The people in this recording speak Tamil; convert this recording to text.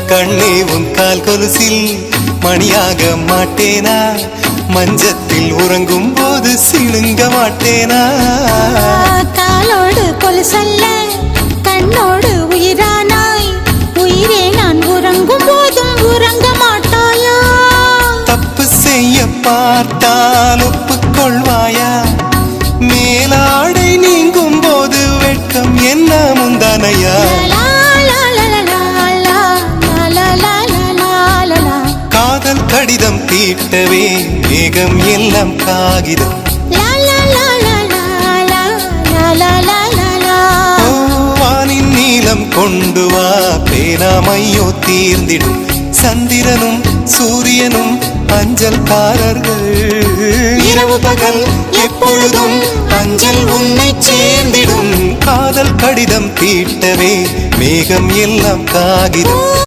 கண்ணே உன் கால் கொலுசில் மணியாக மாட்டேனா? மஞ்சத்தில் உறங்கும் போது சிணுங்க மாட்டேனா? காலோடு கொலுசல்ல கண்ணோடு உயிரானாய், உயிரே நான் உறங்கும் போதும் உறங்க மாட்டாயா? தப்பு செய்ய பார்த்தால் ஒப்புக்கொள்வாயா? மேலாடை நீங்கும் போது வெட்கம் என்ன முந்தானையா? காதல் கடிதம் தீட்டவே மேகம் எல்லாம் காகிதம். வானின் நீளம் கொண்டு வா, பேராமையோ தீர்ந்திடும். சந்திரனும் சூரியனும் அஞ்சல்காரர்கள். இரவு பகல் எப்பொழுதும் அஞ்சல் உன்னை சேர்ந்திடும். காதல் கடிதம் தீட்டவே மேகம் எல்லாம் காகிதம்.